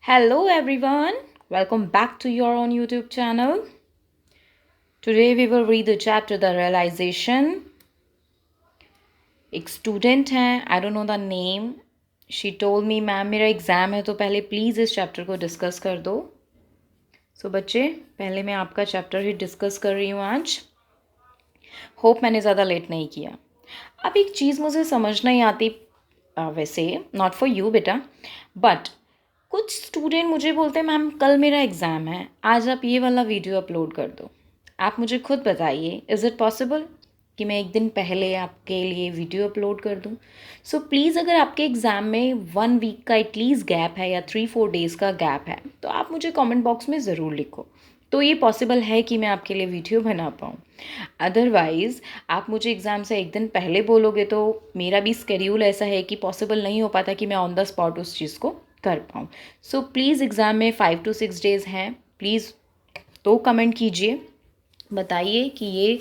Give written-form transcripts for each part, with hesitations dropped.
Hello everyone, welcome back to your own YouTube channel. Today we will read the chapter The Realization. एक student हैं, I don't know the name. She told me ma'am मेरा exam है तो पहले please इस chapter को discuss कर दो. सो बच्चे पहले मैं आपका चैप्टर ही डिस्कस कर रही हूँ आज. होप मैंने ज़्यादा लेट नहीं किया. अब एक चीज़ मुझे समझ नहीं आती, वैसे नॉट फॉर यू बेटा, बट कुछ स्टूडेंट मुझे बोलते हैं मैम कल मेरा एग्ज़ाम है, आज आप ये वाला वीडियो अपलोड कर दो. आप मुझे खुद बताइए, इज़ इट पॉसिबल कि मैं एक दिन पहले आपके लिए वीडियो अपलोड कर दूं? सो प्लीज़ अगर आपके एग्ज़ाम में 1 वीक का एटलीस्ट गैप है या 3-4 डेज़ का गैप है तो आप मुझे कमेंट बॉक्स में ज़रूर लिखो, तो ये पॉसिबल है कि मैं आपके लिए वीडियो बना पाऊँ. अदरवाइज़ आप मुझे एग्ज़ाम से एक दिन पहले बोलोगे तो मेरा भी स्केड्यूल ऐसा है कि पॉसिबल नहीं हो पाता कि मैं ऑन द स्पॉट उस चीज़ को कर पाऊँ. सो प्लीज़ एग्ज़ाम में 5 to 6 डेज़ हैं, प्लीज़ तो कमेंट कीजिए, बताइए कि ये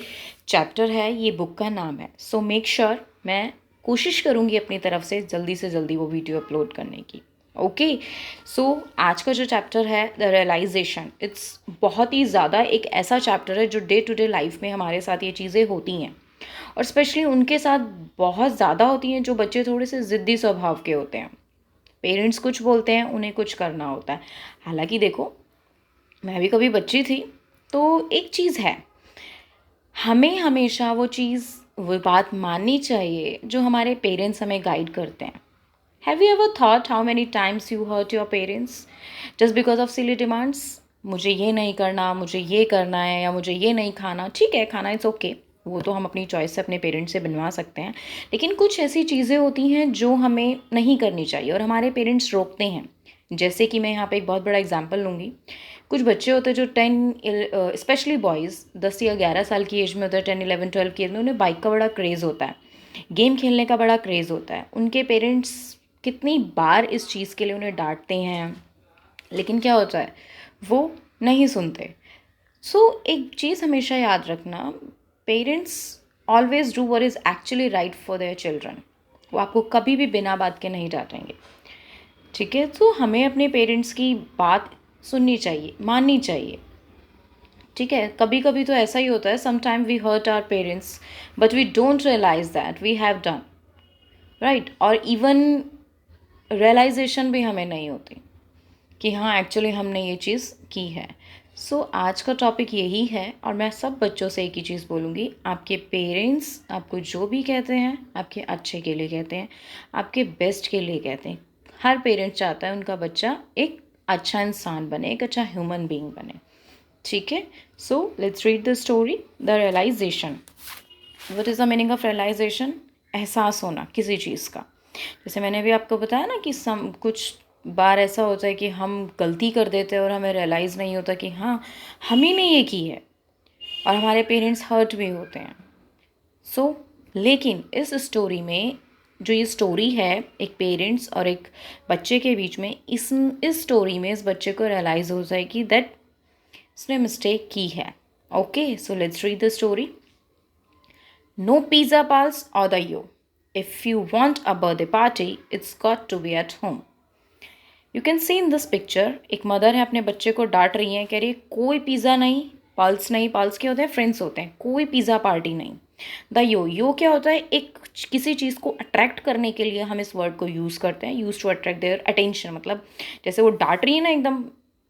चैप्टर है, ये बुक का नाम है. सो मेक श्योर मैं कोशिश करूँगी अपनी तरफ से जल्दी वो वीडियो अपलोड करने की. ओके. सो आज का जो चैप्टर है द रियलाइजेशन, इट्स बहुत ही ज़्यादा एक ऐसा चैप्टर है जो डे टू डे लाइफ में हमारे साथ ये चीज़ें होती हैं, और स्पेशली उनके साथ बहुत ज़्यादा होती हैं जो बच्चे थोड़े से ज़िद्दी स्वभाव के होते हैं. पेरेंट्स कुछ बोलते हैं, उन्हें कुछ करना होता है. हालांकि देखो, मैं भी कभी बच्ची थी, तो एक चीज़ है, हमें हमेशा वो बात माननी चाहिए जो हमारे पेरेंट्स हमें गाइड करते हैं. Have you ever thought how many times you hurt your parents just because of silly demands? मुझे ये नहीं करना, मुझे ये करना है, या मुझे ये नहीं खाना. ठीक है, खाना इट्स ओके, वो तो हम अपनी चॉइस से अपने पेरेंट्स से बनवा सकते हैं. लेकिन कुछ ऐसी चीज़ें होती हैं जो हमें नहीं करनी चाहिए और हमारे पेरेंट्स रोकते हैं. जैसे कि मैं यहाँ पे एक बहुत बड़ा एग्जांपल लूँगी. कुछ बच्चे होते हैं जो 10 स्पेशली बॉयज़ 10 या 11 साल की एज में होता है, 10, 11, 12 की एज में उन्हें बाइक का बड़ा क्रेज़ होता है, गेम खेलने का बड़ा क्रेज़ होता है. उनके पेरेंट्स कितनी बार इस चीज़ के लिए उन्हें डांटते हैं, लेकिन क्या होता है, वो नहीं सुनते. एक चीज़ हमेशा याद रखना, parents always do what is actually right for their children. वो आपको कभी भी बिना बात के नहीं डांटेंगे. ठीक है, तो हमें अपने पेरेंट्स की बात सुननी चाहिए, माननी चाहिए. ठीक है, कभी कभी तो ऐसा ही होता है, sometime we hurt our parents but we don't realise that we have done right. और इवन रियलाइजेशन भी हमें नहीं होती कि हाँ एक्चुअली हमने ये चीज़ की है. आज का टॉपिक यही है, और मैं सब बच्चों से एक ही चीज़ बोलूँगी, आपके पेरेंट्स आपको जो भी कहते हैं आपके अच्छे के लिए कहते हैं, आपके बेस्ट के लिए कहते हैं. हर पेरेंट चाहता है उनका बच्चा एक अच्छा इंसान बने, एक अच्छा ह्यूमन बीइंग बने. ठीक है, let's read the story the realisation. What is the meaning of realisation? एहसास होना किसी चीज़ का. जैसे मैंने भी आपको बताया ना कि कुछ बार ऐसा होता है कि हम गलती कर देते हैं और हमें रियलाइज़ नहीं होता कि हाँ हम ही ने ये की है, और हमारे पेरेंट्स हर्ट भी होते हैं. लेकिन इस स्टोरी में, जो ये स्टोरी है एक पेरेंट्स और एक बच्चे के बीच में, इस स्टोरी में इस बच्चे को रियलाइज़ हो जाए कि दैट उसने मिस्टेक की है. Okay, so let's read the story. No pizza pals और the yo. If you want a birthday party, it's got to be at home. You can see in this picture, एक mother है अपने बच्चे को डांट रही है, कह रही है कोई पिज़्ज़ा नहीं, पल्स नहीं. पल्स क्या होते हैं? फ्रेंड्स होते हैं. कोई पिज़्ज़ा पार्टी नहीं. द यो क्या होता है? एक किसी चीज़ को अट्रैक्ट करने के लिए हम इस वर्ड को यूज़ करते हैं, use to attract their attention. मतलब जैसे वो डांट रही है ना एकदम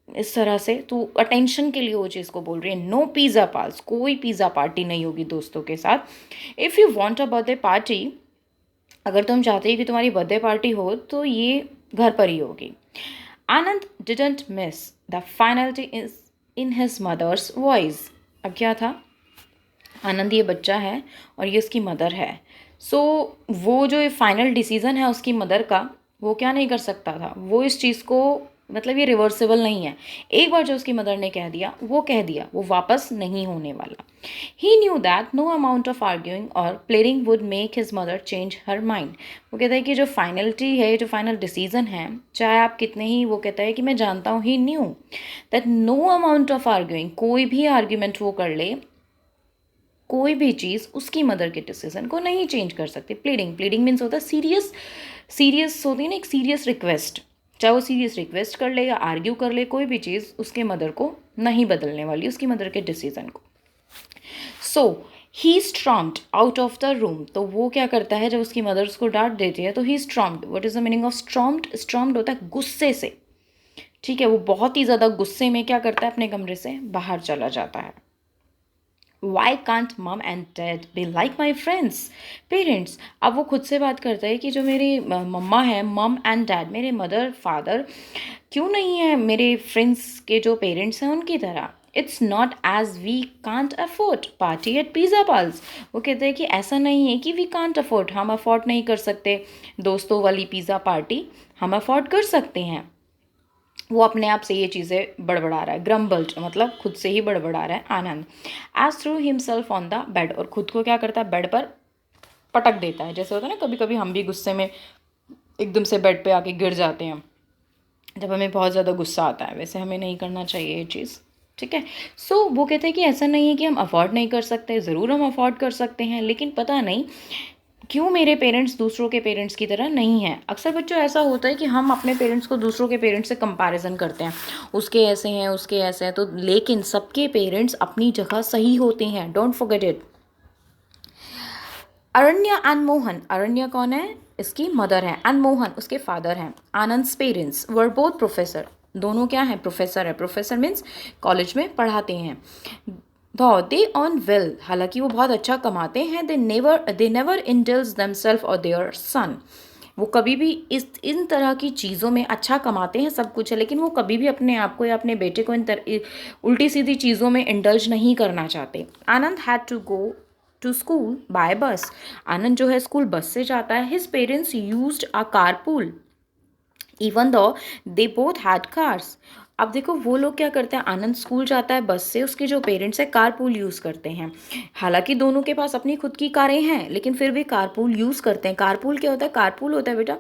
इस तरह से, तो अटेंशन के लिए वो चीज़ को बोल रही है. नो पिज़्ज़ा पाल्स, कोई पिज़्ज़ा पार्टी नहीं होगी दोस्तों के साथ. If you want a birthday party, अगर तुम चाहते हो कि तुम्हारी बर्थडे पार्टी हो तो ये घर पर ही होगी. Anand didn't miss the finality is in his mother's voice. अब क्या था, आनंद ये बच्चा है और ये उसकी मदर है. वो जो फाइनल डिसीज़न है उसकी मदर का, वो क्या नहीं कर सकता था, वो इस चीज़ को, मतलब ये रिवर्सिबल नहीं है. एक बार जो उसकी मदर ने कह दिया, वो वापस नहीं होने वाला. He knew that no amount of arguing or pleading would make his mother change her mind. वो कहता है कि जो फाइनलिटी है, जो फाइनल डिसीजन है, चाहे आप कितने ही, वो कहता है कि मैं जानता हूँ, he knew that no amount of arguing, कोई भी आर्ग्यूमेंट वो कर ले, कोई भी चीज़ उसकी मदर के डिसीजन को नहीं चेंज कर सकती. प्लीडिंग मीन्स होता है सीरियस होती है ना, एक सीरियस रिक्वेस्ट. चाहे वो सीरियस रिक्वेस्ट कर ले या आर्ग्यू कर ले, कोई भी चीज़ उसके मदर को नहीं बदलने वाली, उसकी मदर के डिसीजन को। सो ही स्ट्रॉम्ड आउट ऑफ द रूम। तो वो क्या करता है, जब उसकी मदर उसको डांट देती है तो he stormed. What is the meaning of stormed? Stormed होता है गुस्से से, ठीक है। वो बहुत ही ज़्यादा गुस्से में क्या करता है, अपने कमरे से बाहर चला जाता है। वाई कांट मम and dad be like my friends? Parents, अब वो खुद से बात करता है कि जो मेरी मम्मा है, मम एंड डैड, मेरे मदर फादर क्यों नहीं है मेरे फ्रेंड्स के जो पेरेंट्स हैं उनकी तरह। It's not as we can't afford party at pizza pals. वो कहते हैं कि ऐसा नहीं है कि वी कांट अफोर्ड, हम अफोर्ड नहीं कर सकते दोस्तों वाली पिज़्ज़ा पार्टी, हम अफोर्ड कर सकते हैं। वो अपने आप से ये चीज़ें बड़बड़ा रहा है, ग्रम्बल्ड मतलब खुद से ही बड़बड़ा रहा है Anand. As threw himself on the bed, और खुद को क्या करता है, बेड पर पटक देता है। जैसे होता है ना, कभी कभी हम भी गुस्से में एकदम से बेड पे आके गिर जाते हैं जब हमें बहुत ज़्यादा गुस्सा आता है, वैसे हमें नहीं करना चाहिए ये चीज़, ठीक है। सो वो कहते हैं कि ऐसा नहीं है कि हम अफोर्ड नहीं कर सकते, ज़रूर हम अफोर्ड कर सकते हैं, लेकिन पता नहीं क्यों मेरे पेरेंट्स दूसरों के पेरेंट्स की तरह नहीं हैं। अक्सर बच्चों ऐसा होता है कि हम अपने पेरेंट्स को दूसरों के पेरेंट्स से कंपैरिजन करते हैं, उसके ऐसे हैं, उसके ऐसे हैं, तो लेकिन सबके पेरेंट्स अपनी जगह सही होते हैं, don't forget it. Aranya and Mohan, Aranya कौन है, इसकी मदर है, एंड मोहन उसके फादर हैं। आनंद्स पेरेंट्स वर बोथ प्रोफेसर, दोनों क्या है, प्रोफेसर है। प्रोफेसर मीन्स कॉलेज में पढ़ाते हैं। दे ऑन वेल, हालांकि वो बहुत अच्छा कमाते हैं। दे नेवर इंडल्ज देमसेल्फ और देयर सन, वो कभी भी इन तरह की चीज़ों में अच्छा कमाते हैं, सब कुछ है, लेकिन वो कभी भी अपने आप को या अपने बेटे को उल्टी सीधी चीज़ों में इंडल्ज नहीं करना चाहते। Anand had to go to school by bus, Anand जो है स्कूल बस से जाता है। His parents used a carpool even though they both had cars. अब देखो वो लोग क्या करते हैं, आनंद स्कूल जाता है बस से, उसके जो पेरेंट्स हैं कारपूल यूज़ करते हैं। हालांकि दोनों के पास अपनी खुद की कारें हैं, लेकिन फिर भी कारपूल यूज़ करते हैं। कारपूल क्या होता है, कारपूल होता है बेटा,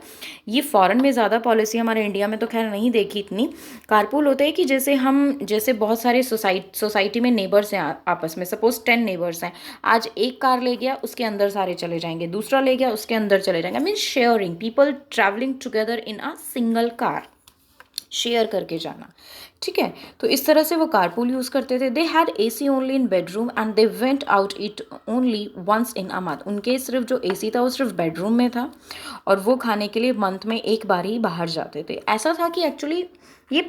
ये फॉरेन में ज़्यादा पॉलिसी, हमारे इंडिया में तो खैर नहीं देखी इतनी। कारपूल होता है कि जैसे बहुत सारे सोसाइटी में नेबर्स हैं आपस में, सपोज 10 नेबर्स हैं, आज एक कार ले गया उसके अंदर सारे चले जाएंगे, दूसरा ले गया उसके अंदर चले जाएंगे। Means sharing, people travelling together in a single car, share करके जाना, ठीक है। तो इस तरह से वो कारपूल यूज़ करते थे। They had AC only in bedroom and they went out it only once in a month, उनके सिर्फ जो एसी था वो सिर्फ बेडरूम में था, और वो खाने के लिए मंथ में एक बार ही बाहर जाते थे। ऐसा था कि एक्चुअली ये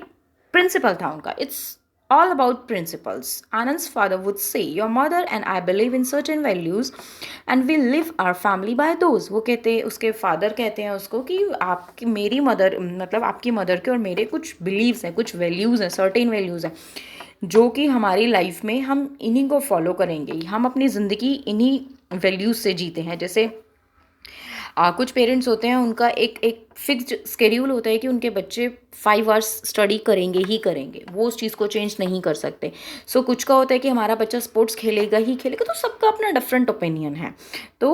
प्रिंसिपल था उनका, it's all about principles. Anand's father would say, your mother and I believe in certain values and we live our family by those. वो कहते, उसके फादर कहते हैं उसको कि आपकी मेरी मदर मतलब आपकी मदर के और मेरे कुछ बिलीव्स हैं, कुछ वैल्यूज़ हैं, सर्टेन वैल्यूज़ हैं, जो कि हमारी लाइफ में हम इन्हीं को फॉलो करेंगे, हम अपनी ज़िंदगी इन्हीं वैल्यूज़ से जीते हैं। जैसे कुछ पेरेंट्स होते हैं, उनका एक एक फिक्स्ड स्केड्यूल होता है कि उनके बच्चे 5 आवर्स स्टडी करेंगे ही करेंगे, वो उस चीज़ को चेंज नहीं कर सकते। सो कुछ का होता है कि हमारा बच्चा स्पोर्ट्स खेलेगा ही खेलेगा, तो सबका अपना डिफरेंट ओपिनियन है। तो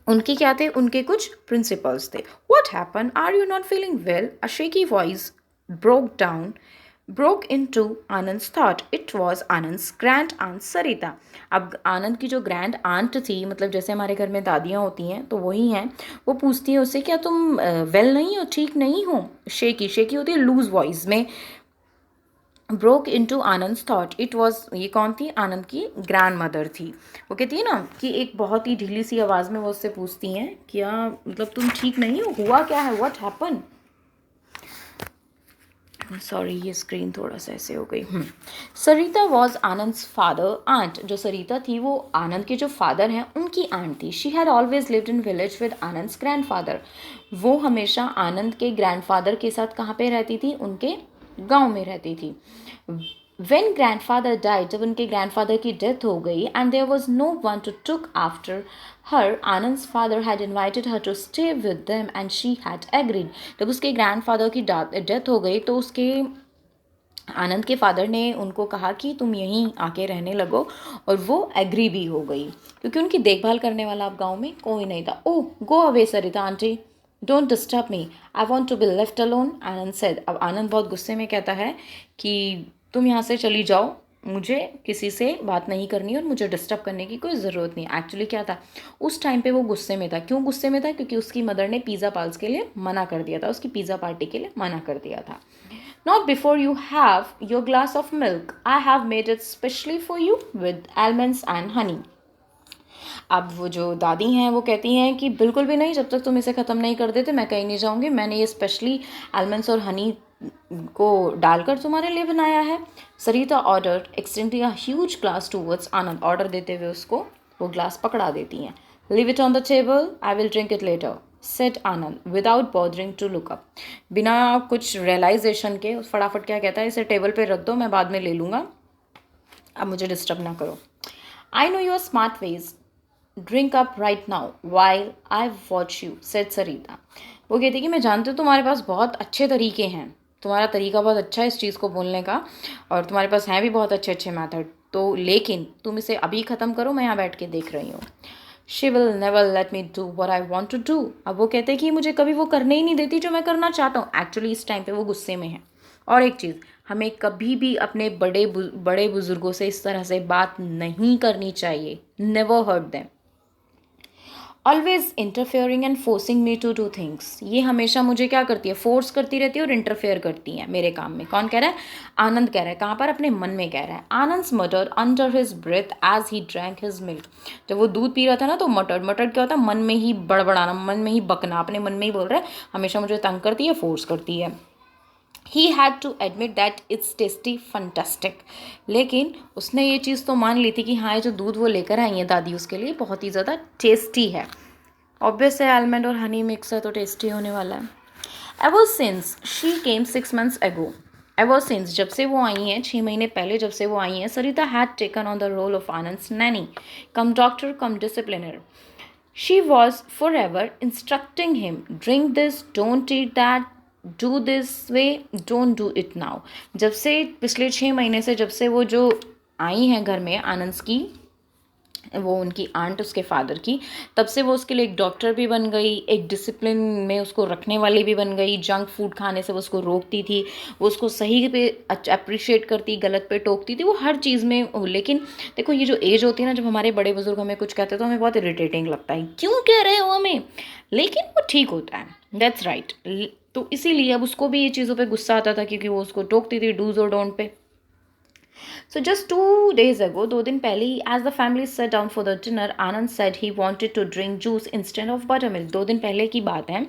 उनके क्या थे, उनके कुछ प्रिंसिपल्स थे। What happen, are you not feeling well? A shaky voice broke into Anand's thought. It was Anand's grand aunt Sarita. अब आनंद की जो ग्रैंड आंट थी, मतलब जैसे हमारे घर में दादियाँ होती हैं तो वही हैं, वो पूछती है उससे, क्या तुम वेल नहीं हो, ठीक नहीं हो? शेकी, शेकी होती है लूज वॉइस में। Broke into Anand thought, it was, ये कौन थी, आनंद की ग्रैंड मदर थी। वो कहती है ना कि एक बहुत ही ढीली सी आवाज़ में वो उससे पूछती हैं, क्या मतलब तुम ठीक नहीं हो, हुआ क्या है, व्हाट हैपन? सॉरी ये स्क्रीन थोड़ा सा ऐसे हो गई। सरिता वॉज आनंद्स फादर आंट, जो सरिता थी वो आनंद के जो फादर हैं उनकी आंट थी। She had always lived in village with Anand's grandfather, वो हमेशा आनंद के ग्रैंडफादर के साथ कहाँ पे रहती थी, उनके गांव में रहती थी। When grandfather died, जब उनके ग्रैंडफादर की डेथ हो गई, and there was no one to look after her, Anand's father had invited her to stay with them and she had agreed. जब उसके ग्रैंडफादर की डेथ हो गई तो उसके आनंद के फादर ने उनको कहा कि तुम यहीं आके रहने लगो, और वो एग्री भी हो गई, क्योंकि उनकी देखभाल करने वाला अब गाँव में कोई नहीं था। Oh go away Sarita aunty, don't disturb me, I want to be left alone, Anand said. अब आनंद बहुत गुस्से में कहता है कि तुम यहाँ से चली जाओ, मुझे किसी से बात नहीं करनी और मुझे डिस्टर्ब करने की कोई ज़रूरत नहीं। एक्चुअली क्या था, उस टाइम पे वो गुस्से में था। क्यों गुस्से में था? क्योंकि उसकी मदर ने पिज़्ज़ा पाल्स के लिए मना कर दिया था, उसकी पिज़्ज़ा पार्टी के लिए मना कर दिया था। Not before you have your glass of milk. I have made it specially for you with almonds and honey. अब वो जो दादी हैं वो कहती हैं कि बिल्कुल भी नहीं, जब तक तुम इसे ख़त्म नहीं कर देते मैं कहीं नहीं जाऊँगी। मैंने ये स्पेशली आलमंड्स और हनी को डालकर तुम्हारे लिए बनाया है। Sarita order extending a huge glass towards Anand. Order देते हुए उसको वो ग्लास पकड़ा देती हैं। Leave it on the table, I will drink it later, said Anand without bothering to look up. बिना कुछ रियलाइजेशन के फटाफट क्या कहता है, इसे टेबल पे रख दो, मैं बाद में ले लूँगा, अब मुझे डिस्टर्ब ना करो। I know your smart ways, drink up right now while I watch you, said Sarita. वो कहती कि मैं जानती हूँ तुम्हारे पास बहुत अच्छे तरीके हैं, तुम्हारा तरीका बहुत अच्छा है इस चीज़ को बोलने का, और तुम्हारे पास हैं भी बहुत अच्छे अच्छे मैथड, तो लेकिन तुम इसे अभी ख़त्म करो, मैं यहाँ बैठ के देख रही हूँ। She will never let me do what I want to do. अब वो कहते कि मुझे कभी वो करने ही नहीं देती जो मैं करना चाहता हूँ। एक्चुअली इस टाइम पे वो गुस्से में है। और एक चीज़, हमें कभी भी अपने बड़े बुज़ुर्गों से इस तरह से बात नहीं करनी चाहिए। Never hurt them. Always interfering and forcing me to do things. ये हमेशा मुझे क्या करती है, फोर्स करती रहती है और इंटरफेयर करती है मेरे काम में। कौन कह रहा है? आनंद कह रहा है। कहाँ पर? अपने मन में कह रहा है। Anand muttered under his breath as he drank his milk. जब वो दूध पी रहा था ना तो मटर्ड क्या होता है? मन में ही बड़बड़ाना, मन में ही बकना, अपने मन में ही बोल रहा है हमेशा मुझे तंग करती है, फोर्स करती है। He had to admit that it's tasty fantastic। लेकिन उसने ये चीज़ तो मान ली थी कि हाँ, ये जो दूध वो लेकर आई है दादी उसके लिए बहुत ही ज़्यादा टेस्टी है। ऑब्वियस है, आलमंड और हनी मिक्स है तो टेस्टी होने वाला है। Ever since she came 6 months ago। Ever since, जब से वो आई हैं, 6 महीने पहले जब से वो आई हैं, Sarita had taken on the role of Anand's nanny cum doctor cum disciplinarian. She was forever instructing him, drink this, don't eat that, do this way, don't do it now। जब से पिछले 6 महीने से, जब से वो जो आई हैं घर में आनंद की, वो उनकी आंट उसके फादर की, तब से वो उसके लिए एक डॉक्टर भी बन गई, एक डिसिप्लिन में उसको रखने वाली भी बन गई। जंक फूड खाने से वो उसको रोकती थी, वो उसको सही पे अप्रिशिएट करती, गलत पे टोकती थी, वो हर चीज़ में। लेकिन देखो, ये जो एज होती है ना, जब हमारे बड़े बुजुर्ग हमें कुछ कहते हैं तो हमें बहुत इरिटेटिंग लगता है, क्यों कह रहे हो हमें, लेकिन वो ठीक होता है, दैट्स राइट। तो इसीलिए अब उसको भी ये चीज़ों पर गुस्सा आता था क्योंकि वो उसको टोकती थी डूज और don't pay. So just 2 days ago, 2 दिन पहले ही, as the family sat down for the dinner, Anand said he wanted to drink juice instead of buttermilk। 2 दिन पहले की बात है।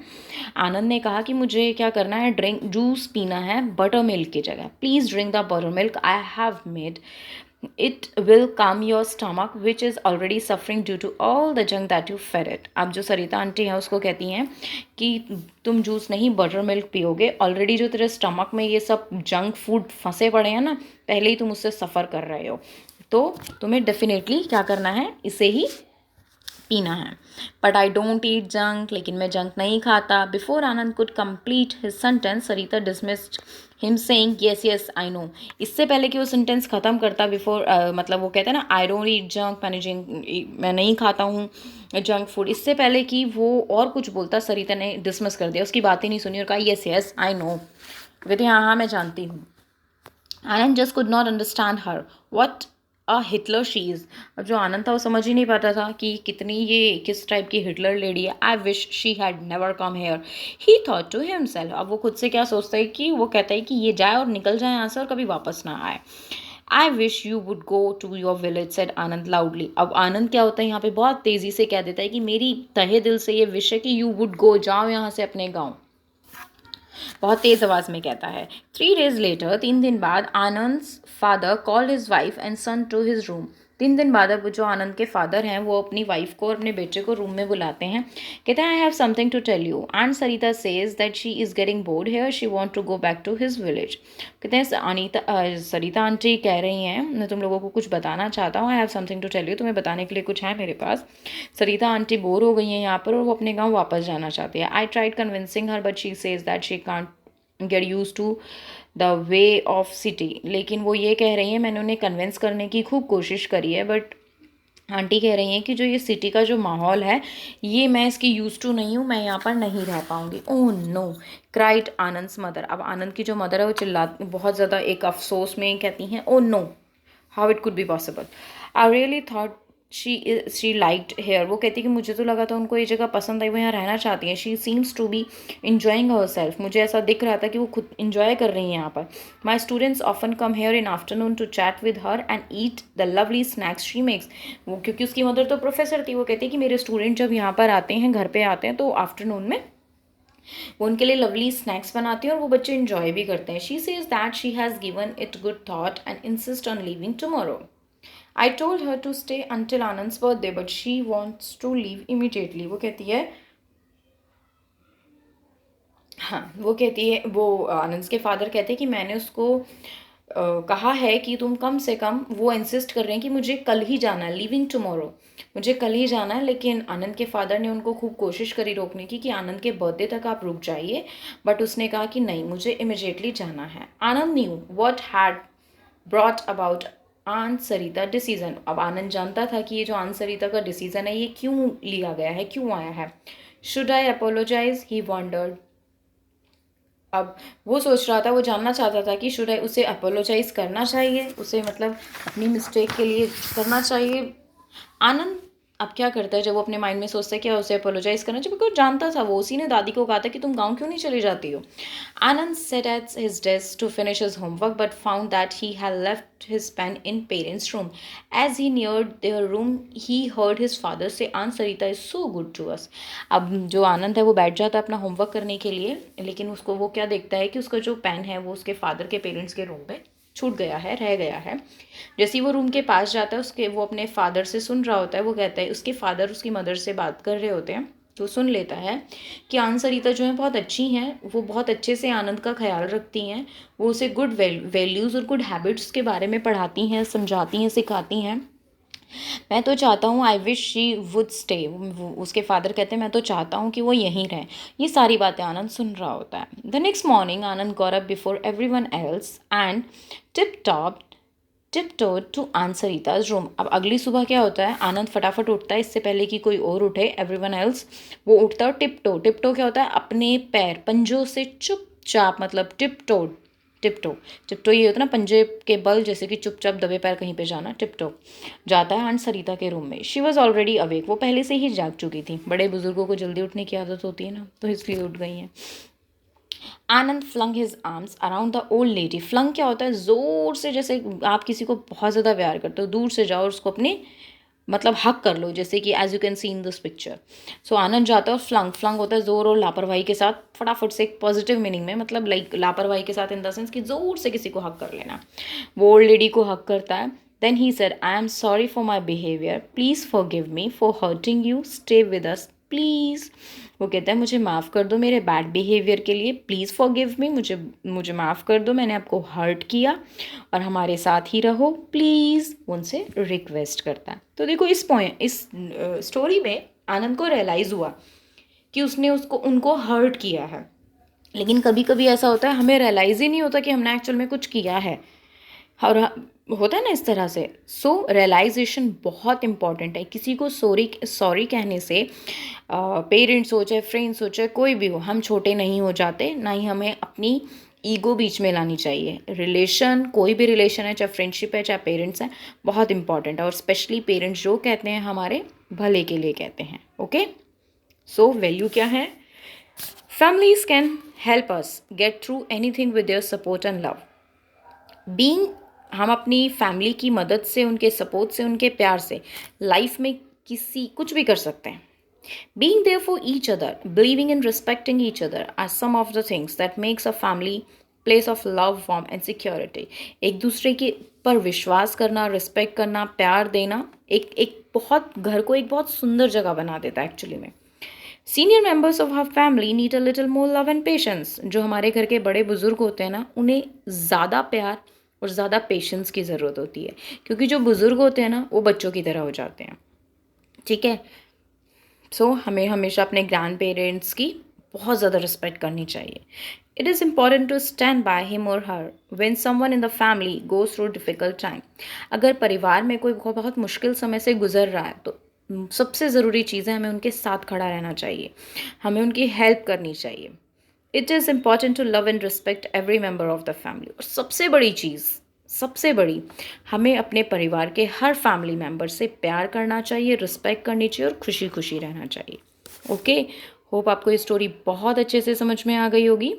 आनंद ने कहा कि मुझे क्या करना है, ड्रिंक जूस पीना है बटर मिल्क की जगह। Please drink the butter milk I have made, it will calm your stomach which is already suffering due to all the junk that you fed it. अब जो सरिता आंटी हैं उसको कहती हैं कि तुम जूस नहीं बटर मिल्क पियोगे, ऑलरेडी जो तेरे स्टमक में ये सब जंक फूड फंसे पड़े हैं ना, पहले ही तुम उससे सफ़र कर रहे हो, तो तुम्हें डेफिनेटली क्या करना है, इसे ही पीना है। But I don't eat junk, लेकिन मैं जंक नहीं खाता। Before Anand could complete his sentence, Sarita dismissed him saying yes yes I know. इससे पहले कि वो सेंटेंस ख़त्म करता, बिफोर मतलब वो कहते हैं ना आई डोंट ईट जंक, मैं नहीं खाता हूँ जंक फूड, इससे पहले कि वो और कुछ बोलता, सरिता ने डिसमिस कर दिया, उसकी बात ही नहीं सुनी और कहा येस येस आई नो। कहते हाँ हाँ मैं जानती हूँ। Anand just could not understand her what a Hitler she is. अब जो आनंद था वो समझ ही नहीं पाता था कि कितनी ये किस टाइप की हिटलर लेडी है। I wish she had never come here, he thought to himself. अब वो खुद से क्या सोचता है कि वो कहता है कि ये जाए और निकल जाए यहाँ से और कभी वापस ना आए। I wish you would go to your village, said Anand loudly. अब आनंद क्या होता है यहाँ पे, बहुत तेज़ी से कह देता है कि मेरी तहे दिल से ये विश है कि यू वुड गो, जाओ यहाँ से अपने गाँव। बहुत तेज़ आवाज़ में कहता है। 3 days later, 3 दिन बाद, Anand's father called his wife and son to his room. 3 दिन बाद अब जो आनंद के फादर हैं वो अपनी वाइफ को और अपने बेटे को रूम में बुलाते हैं। कहते हैं I have something to tell you, and Sarita says that she is getting bored here, she want to go back to his village. कहते हैं सरिता आंटी कह रही हैं मैं तुम लोगों को कुछ बताना चाहता हूँ, I have something to tell you, तुम्हें बताने के लिए कुछ है मेरे पास। सरिता आंटी बोर हो गई हैं यहाँ पर और वो अपने गाँव वापस जाना चाहती है। I tried convincing her but she says that she can't get use to the way of city. लेकिन वो ये कह रही हैं, मैंने उन्हें कन्विंस करने की खूब कोशिश करी है, बट आंटी कह रही हैं कि जो ये सिटी का जो माहौल है ये मैं इसकी यूज टू नहीं हूँ, मैं यहाँ पर नहीं रह पाऊँगी। Oh no, cried Anand's mother. अब आनंद की जो मदर है वो चिल्ला बहुत ज़्यादा एक अफसोस में कहती हैं oh no, how it could be possible. I really thought she liked here. वो कहती कि मुझे तो लगा था उनको ये जगह पसंद आई, वो यहाँ रहना चाहती हैं. She seems to be enjoying herself. मुझे ऐसा दिख रहा था कि वो खुद इंजॉय कर रही हैं यहाँ पर. My students often come here in afternoon to chat with her and eat the lovely snacks she makes. वो क्योंकि उसकी मदर तो प्रोफेसर थी, वो कहती है कि मेरे स्टूडेंट जब यहाँ पर आते हैं, घर पे आते हैं, तो आफ्टरनून में वो उनके लिए लवली स्नैक्स बनाती है और वो बच्चे इंजॉय भी करते हैं. She says that she has given it good thought and insist on leaving tomorrow. I told her to stay until Anand's birthday, but she wants to leave immediately. वो कहती है, हाँ वो कहती है, वो आनंद के फादर कहते हैं कि मैंने उसको कहा है कि तुम कम से कम, वो इंसिस्ट कर रहे हैं कि मुझे कल ही जाना है, लिविंग टुमारो, मुझे कल ही जाना है. लेकिन आनंद के फादर ने उनको खूब कोशिश करी रोकने की कि आनंद के बर्थडे तक आप रुक जाइए, बट उसने कहा कि नहीं, मुझे इमिजिएटली जाना है. Anand knew what had brought about on Sarita decision. अब आनंद जानता था कि ये जो आन सरिता का डिसीजन है ये क्यों लिया गया है, क्यों आया है. Should I apologize, he wondered. अब वो सोच रहा था, वो जानना चाहता था कि शुड आई, उसे अपोलोजाइज करना चाहिए, उसे मतलब अपनी मिस्टेक के लिए करना चाहिए. आनंद अब क्या करता है, जब वो अपने माइंड में सोचता है कि उसे अपोलोजाइज करना चाहिए, बिकॉज जानता था, वो उसी ने दादी को कहा था कि तुम गांव क्यों नहीं चली जाती हो. Anand set at his desk to finish his homework but found that he had left his pen in parents room. As he neared their room he heard his father say, aunt Sarita is so good to us. अब जो आनंद है वो बैठ जाता है अपना homework करने के लिए, लेकिन उसको वो क्या देखता है कि उसका जो पेन है वो उसके फादर के पेरेंट्स के रूम में छूट गया है, रह गया है. जैसे ही वो रूम के पास जाता है, उसके वो अपने फादर से सुन रहा होता है, वो कहता है, उसके फादर उसकी मदर से बात कर रहे होते हैं, तो सुन लेता है कि आन सरिता जो है बहुत अच्छी हैं, वो बहुत अच्छे से आनंद का ख्याल रखती हैं, वो उसे गुड वैल्यूज़ और गुड हैबिट्स के बारे में पढ़ाती हैं, समझाती हैं, सिखाती हैं. मैं तो चाहता हूँ, आई विश शी वुड स्टे. उसके फादर कहते हैं मैं तो चाहता हूँ कि वो यहीं रहे. ये सारी बातें आनंद सुन रहा होता है. The next morning Anand got up before everyone else and tiptoed to on Sarita's room. अब अगली सुबह क्या होता है, आनंद फटाफट उठता है, इससे पहले कि कोई और उठे, एवरीवन एल्स. वो उठता है और टिप टो क्या होता है, अपने पैर पंजों से चुपचाप, मतलब टिप टो ये होता है ना, पंजे के बल, जैसे कि चुपचाप दबे पैर कहीं पे जाना, टिप टो जाता है आंट सरिता के रूम में. She was already awake. वो पहले से ही जाग चुकी थी. बड़े बुजुर्गों को जल्दी उठने की आदत होती है ना, तो इसलिए उठ गई हैं. Anand flung his arms around the old lady. Flung क्या होता है, जोर से, जैसे आप किसी को बहुत ज़्यादा प्यार करते हो, दूर से जाओ और उसको अपने मतलब हक कर लो, जैसे कि as you can see in this picture. So Anand जाता है और फ्लंग होता है जोर और लापरवाही के साथ, फटाफट से, एक पॉजिटिव मीनिंग में, मतलब लाइक लापरवाही के साथ इन द सेंस कि जोर से किसी को हक कर लेना. वो ओल्ड लेडी को हक करता है. Then he said, I am sorry for my behaviour, please forgive me for hurting you, stay with us please. वो कहता है मुझे माफ़ कर दो मेरे बैड बिहेवियर के लिए, प्लीज़ फॉरगिव मी, मुझे माफ़ कर दो, मैंने आपको हर्ट किया, और हमारे साथ ही रहो प्लीज़. उनसे रिक्वेस्ट करता है. तो देखो इस स्टोरी में आनंद को रियलाइज़ हुआ कि उसने उनको हर्ट किया है. लेकिन कभी कभी ऐसा होता है, हमें रियलाइज़ ही नहीं होता कि हमने एक्चुअल में कुछ किया है, और होता है ना इस तरह से. सो रियलाइजेशन बहुत इंपॉर्टेंट है. किसी को सॉरी कहने से, पेरेंट्स हो चाहे फ्रेंड्स हो चाहे कोई भी हो, हम छोटे नहीं हो जाते, ना ही हमें अपनी ईगो बीच में लानी चाहिए. रिलेशन, कोई भी रिलेशन है, चाहे फ्रेंडशिप है चाहे पेरेंट्स हैं, बहुत इंपॉर्टेंट है. और स्पेशली पेरेंट्स जो कहते हैं हमारे भले के लिए कहते हैं. ओके, सो वैल्यू क्या है, families can help us get through anything with their support and love. Being, हम अपनी फैमिली की मदद से, उनके सपोर्ट से, उनके प्यार से लाइफ में कुछ भी कर सकते हैं. Being there for each other, believing in respecting each other are some of the things that makes a family place of love, warm and security. एक दूसरे के पर विश्वास करना, रिस्पेक्ट करना, प्यार देना, एक बहुत, घर को एक बहुत सुंदर जगह बना देता है एक्चुअली में. Senior members of our family need a little more love and patience. जो हमारे घर के बड़े बुजुर्ग होते हैं ना, उन्हें ज़्यादा प्यार और ज़्यादा पेशेंस की ज़रूरत होती है, क्योंकि जो बुज़ुर्ग होते हैं ना, वो बच्चों की तरह हो जाते हैं. ठीक है. सो हमें हमेशा अपने ग्रैंड पेरेंट्स की बहुत ज़्यादा रिस्पेक्ट करनी चाहिए. It is important to stand by him or her when someone in the family goes through difficult time. अगर परिवार में कोई बहुत मुश्किल समय से गुजर रहा है, तो सबसे ज़रूरी चीज़ है, हमें उनके साथ खड़ा रहना चाहिए, हमें उनकी हेल्प करनी चाहिए. It is important to love and respect every member of the family. और सबसे बड़ी चीज़, सबसे बड़ी, हमें अपने परिवार के हर फैमिली मेम्बर से प्यार करना चाहिए, रिस्पेक्ट करनी चाहिए और खुशी खुशी रहना चाहिए। ओके, होप आपको ये स्टोरी बहुत अच्छे से समझ में आ गई होगी।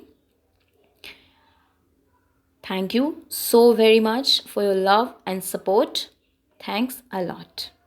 Thank you so very much for your love and support. Thanks a lot.